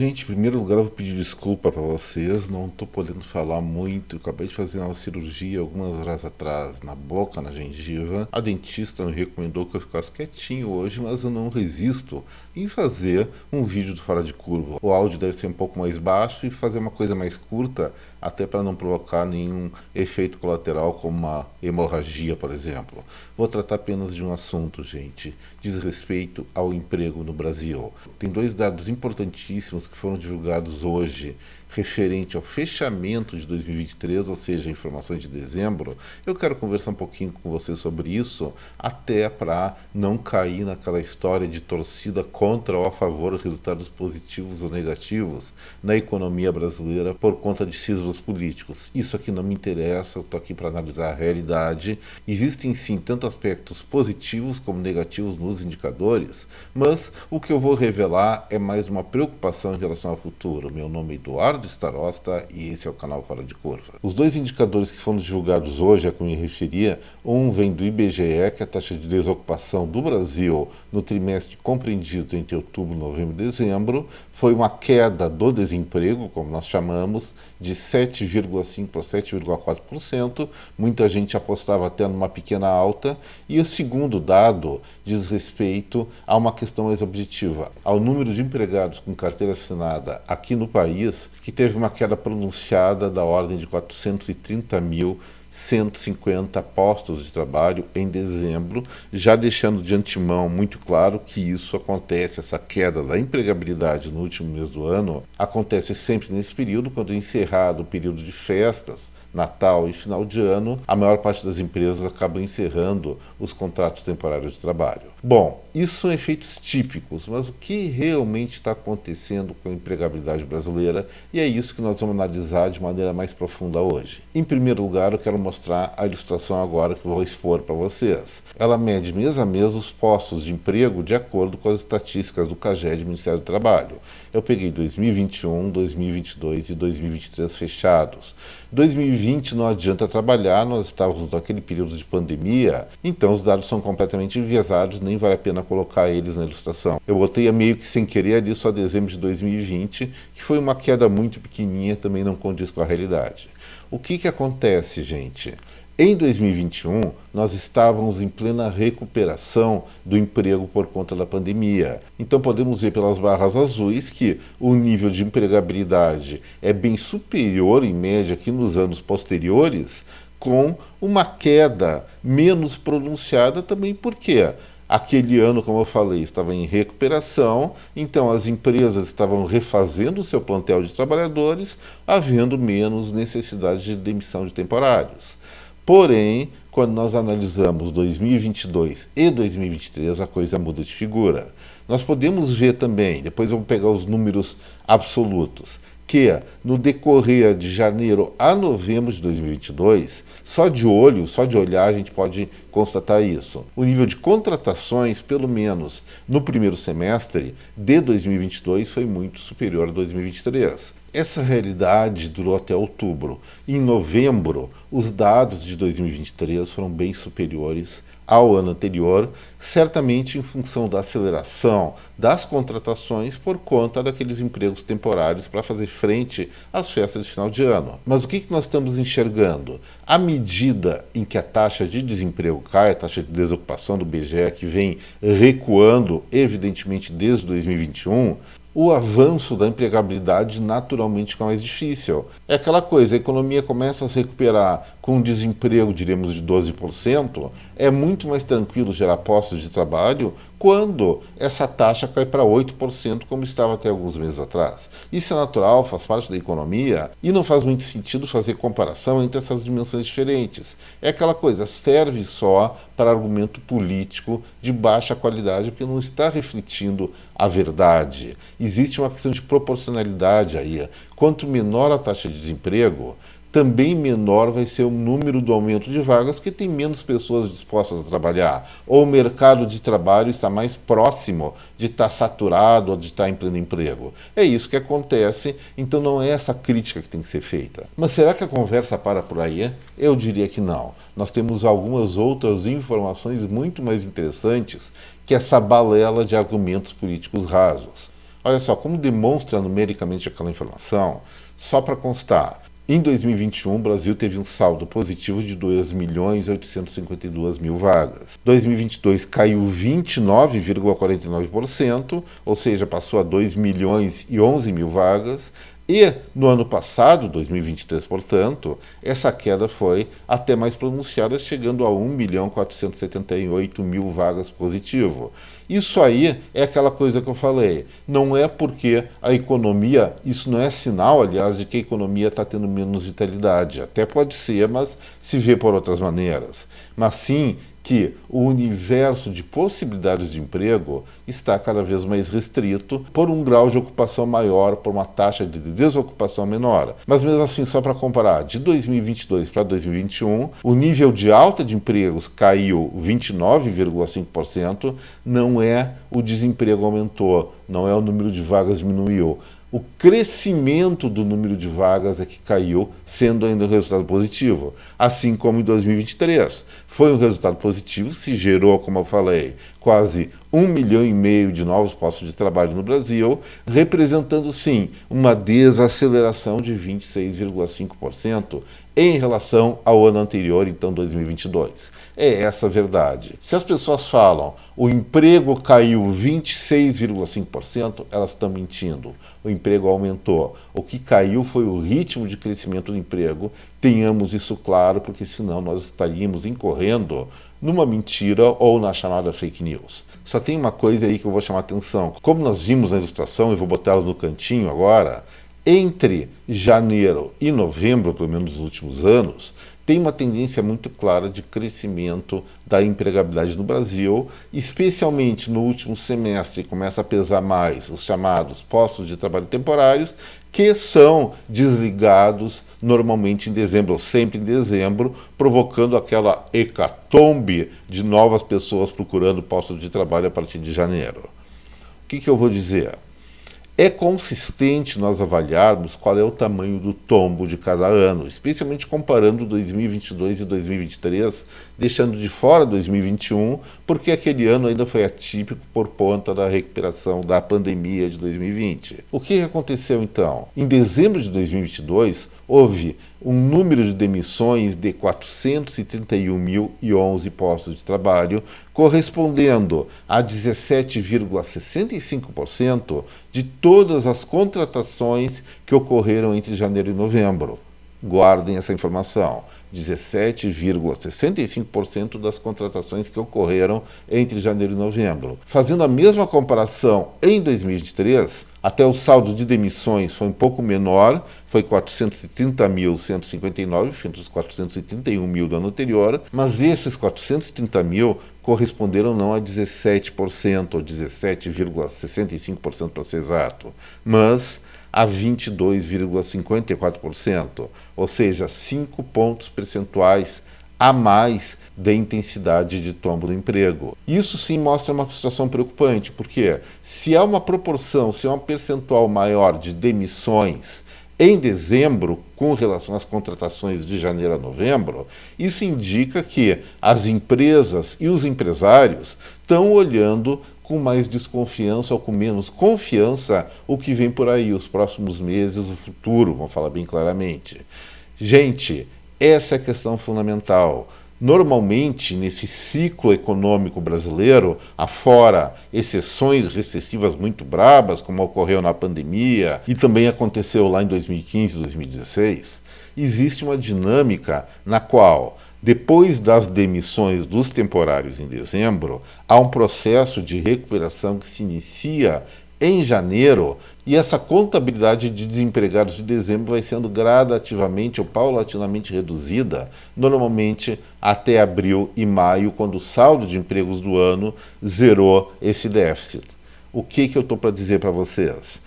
Gente, em primeiro lugar eu vou pedir desculpa para vocês, não estou podendo falar muito. Eu acabei de fazer uma cirurgia algumas horas atrás na boca, na gengiva. A dentista me recomendou que eu ficasse quietinho hoje, mas eu não resisto em fazer um vídeo do Fora de Curva. O áudio deve ser um pouco mais baixo e fazer uma coisa mais curta, até para não provocar nenhum efeito colateral como uma hemorragia, por exemplo. Vou tratar apenas de um assunto, gente, diz respeito ao emprego no Brasil. Tem dois dados importantíssimos que foram divulgados hoje referente ao fechamento de 2023, ou seja, informações de dezembro. Eu quero conversar um pouquinho com você sobre isso, até para não cair naquela história de torcida contra ou a favor de resultados positivos ou negativos na economia brasileira por conta de cismas políticos. Isso aqui não me interessa, eu estou aqui para analisar a realidade. Existem sim tanto aspectos positivos como negativos nos indicadores, mas o que eu vou revelar é mais uma preocupação em relação ao futuro. Meu nome é Eduardo Starosta e esse é o canal Fora de Curva. Os dois indicadores que foram divulgados hoje, a que eu me referia, um vem do IBGE, que é a taxa de desocupação do Brasil no trimestre compreendido entre outubro, novembro e dezembro, foi uma queda do desemprego, como nós chamamos, de 7,5% para 7,4%. Muita gente apostava até numa pequena alta. E o segundo dado diz respeito a uma questão mais objetiva, ao número de empregados com carteira assinada aqui no país, que teve uma queda pronunciada da ordem de 430.150 postos de trabalho em dezembro, já deixando de antemão muito claro que isso acontece, essa queda da empregabilidade no último mês do ano, acontece sempre nesse período, quando é encerrado o período de festas, Natal e final de ano, a maior parte das empresas acaba encerrando os contratos temporários de trabalho. Bom, isso são efeitos típicos, mas o que realmente está acontecendo com a empregabilidade brasileira? E é isso que nós vamos analisar de maneira mais profunda hoje. Em primeiro lugar, eu quero mostrar a ilustração agora que eu vou expor para vocês. Ela mede mês a mês os postos de emprego de acordo com as estatísticas do CAGED, Ministério do Trabalho. Eu peguei 2021, 2022 e 2023 fechados. 2020 não adianta trabalhar, nós estávamos naquele período de pandemia, então os dados são completamente enviesados, nem vale a pena colocar eles na ilustração. Eu botei meio que sem querer ali só dezembro de 2020, que foi uma queda muito pequenininha, também não condiz com a realidade. O que acontece, gente? Em 2021, nós estávamos em plena recuperação do emprego por conta da pandemia. Então podemos ver pelas barras azuis que o nível de empregabilidade é bem superior, em média, que nos anos posteriores, com uma queda menos pronunciada também, porque aquele ano, como eu falei, estava em recuperação, então as empresas estavam refazendo o seu plantel de trabalhadores, havendo menos necessidade de demissão de temporários. Porém, quando nós analisamos 2022 e 2023, a coisa muda de figura. Nós podemos ver também, depois eu vou pegar os números absolutos, que no decorrer de janeiro a novembro de 2022, só de olhar, a gente pode constatar isso. O nível de contratações, pelo menos no primeiro semestre de 2022, foi muito superior a 2023. Essa realidade durou até outubro. Em novembro, os dados de 2023 foram bem superiores ao ano anterior, certamente em função da aceleração das contratações por conta daqueles empregos temporários para fazer frente às festas de final de ano. Mas o que nós estamos enxergando? À medida em que a taxa de desemprego cai, a taxa de desocupação do IBGE, que vem recuando, evidentemente, desde 2021, o avanço da empregabilidade naturalmente fica mais difícil. É aquela coisa, a economia começa a se recuperar com um desemprego, diremos, de 12%, é muito mais tranquilo gerar postos de trabalho quando essa taxa cai para 8%, como estava até alguns meses atrás. Isso é natural, faz parte da economia e não faz muito sentido fazer comparação entre essas dimensões diferentes. É aquela coisa, serve só para argumento político de baixa qualidade, porque não está refletindo a verdade. Existe uma questão de proporcionalidade aí. Quanto menor a taxa de desemprego, também menor vai ser o número do aumento de vagas, que tem menos pessoas dispostas a trabalhar, ou o mercado de trabalho está mais próximo de estar saturado ou de estar em pleno emprego. É isso que acontece, então não é essa crítica que tem que ser feita. Mas será que a conversa para por aí? Eu diria que não. Nós temos algumas outras informações muito mais interessantes que essa balela de argumentos políticos rasos. Olha só, como demonstra numericamente aquela informação, só para constar, em 2021 o Brasil teve um saldo positivo de 2.852.000 vagas. 2022 caiu 29,49%, ou seja, passou a 2.011.000 vagas. E no ano passado, 2023, portanto, essa queda foi até mais pronunciada, chegando a 1.478.000 vagas positivo. Isso aí é aquela coisa que eu falei. Não é porque a economia, isso não é sinal, aliás, de que a economia está tendo menos vitalidade. Até pode ser, mas se vê por outras maneiras. Mas sim que o universo de possibilidades de emprego está cada vez mais restrito por um grau de ocupação maior, por uma taxa de desocupação menor. Mas mesmo assim, só para comparar, de 2022 para 2021, o nível de alta de empregos caiu 29,5%, não é o desemprego aumentou, não é o número de vagas diminuiu. O crescimento do número de vagas é que caiu, sendo ainda um resultado positivo. Assim como em 2023. Foi um resultado positivo, se gerou, como eu falei, quase 1,5 milhão de novos postos de trabalho no Brasil, representando, sim, uma desaceleração de 26,5% em relação ao ano anterior, então 2022. É essa a verdade. Se as pessoas falam o emprego caiu 26,5%, elas estão mentindo. O emprego aumentou. O que caiu foi o ritmo de crescimento do emprego. Tenhamos isso claro, porque senão nós estaríamos incorrendo numa mentira ou na chamada fake news. Só tem uma coisa aí que eu vou chamar a atenção. Como nós vimos na ilustração, e vou botar ela no cantinho agora, entre janeiro e novembro, pelo menos nos últimos anos, tem uma tendência muito clara de crescimento da empregabilidade no Brasil, especialmente no último semestre começa a pesar mais os chamados postos de trabalho temporários, que são desligados normalmente em dezembro, ou sempre em dezembro, provocando aquela hecatombe de novas pessoas procurando postos de trabalho a partir de janeiro. O que eu vou dizer? É consistente nós avaliarmos qual é o tamanho do tombo de cada ano, especialmente comparando 2022 e 2023, deixando de fora 2021, porque aquele ano ainda foi atípico por conta da recuperação da pandemia de 2020. O que aconteceu então? Em dezembro de 2022, houve um número de demissões de 431.011 postos de trabalho, correspondendo a 17,65% de todas as contratações que ocorreram entre janeiro e novembro. Guardem essa informação. 17,65% das contratações que ocorreram entre janeiro e novembro. Fazendo a mesma comparação em 2023, até o saldo de demissões foi um pouco menor, foi 430.159, frente aos 431.000 do ano anterior, mas esses 430.000 corresponderam não a 17%, ou 17,65% para ser exato, mas a 22,54%, ou seja, 5 pontos percentuais a mais da intensidade de tombo do emprego. Isso sim mostra uma situação preocupante, porque se há uma proporção, se há um percentual maior de demissões em dezembro com relação às contratações de janeiro a novembro, isso indica que as empresas e os empresários estão olhando com mais desconfiança ou com menos confiança o que vem por aí, os próximos meses, o futuro, vamos falar bem claramente. Gente, essa é a questão fundamental. Normalmente, nesse ciclo econômico brasileiro, afora exceções recessivas muito brabas, como ocorreu na pandemia e também aconteceu lá em 2015 e 2016, existe uma dinâmica na qual, depois das demissões dos temporários em dezembro, há um processo de recuperação que se inicia em janeiro, e essa contabilidade de desempregados de dezembro vai sendo gradativamente ou paulatinamente reduzida, normalmente até abril e maio, quando o saldo de empregos do ano zerou esse déficit. O que eu estou para dizer para vocês?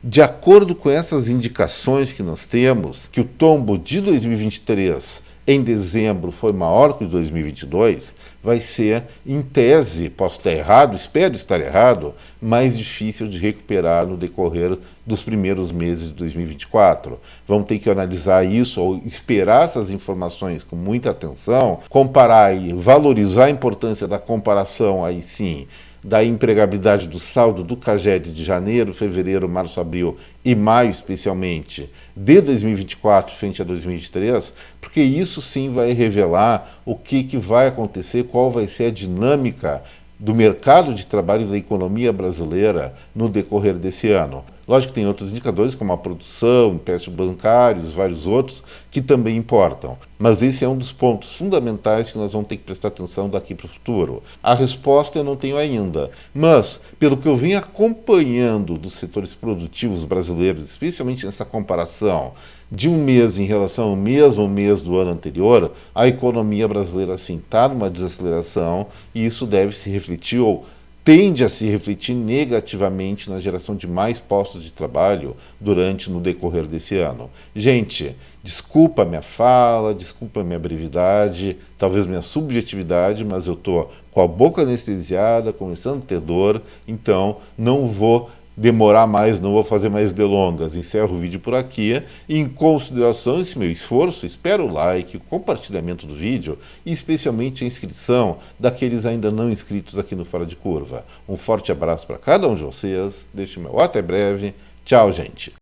De acordo com essas indicações que nós temos, que o tombo de 2023 em dezembro foi maior que o de 2022, vai ser, em tese, posso estar errado, espero estar errado, mais difícil de recuperar no decorrer dos primeiros meses de 2024. Vamos ter que analisar isso ou esperar essas informações com muita atenção, comparar e valorizar a importância da comparação aí sim da empregabilidade do saldo do CAGED de janeiro, fevereiro, março, abril e maio, especialmente, de 2024 frente a 2023, porque isso sim vai revelar o que vai acontecer, qual vai ser a dinâmica do mercado de trabalho e da economia brasileira no decorrer desse ano. Lógico que tem outros indicadores, como a produção, empréstimos bancários, vários outros, que também importam. Mas esse é um dos pontos fundamentais que nós vamos ter que prestar atenção daqui para o futuro. A resposta eu não tenho ainda, mas, pelo que eu venho acompanhando dos setores produtivos brasileiros, especialmente nessa comparação de um mês em relação ao mesmo mês do ano anterior, a economia brasileira sim está numa desaceleração e isso deve se refletir ou tende a se refletir negativamente na geração de mais postos de trabalho no decorrer desse ano. Gente, desculpa a minha fala, desculpa a minha brevidade, talvez minha subjetividade, mas eu estou com a boca anestesiada, começando a ter dor, então não vou demorar mais, não vou fazer mais delongas. Encerro o vídeo por aqui. Em consideração a esse meu esforço, espero o like, o compartilhamento do vídeo e especialmente a inscrição daqueles ainda não inscritos aqui no Fora de Curva. Um forte abraço para cada um de vocês. Deixe o meu até breve. Tchau, gente.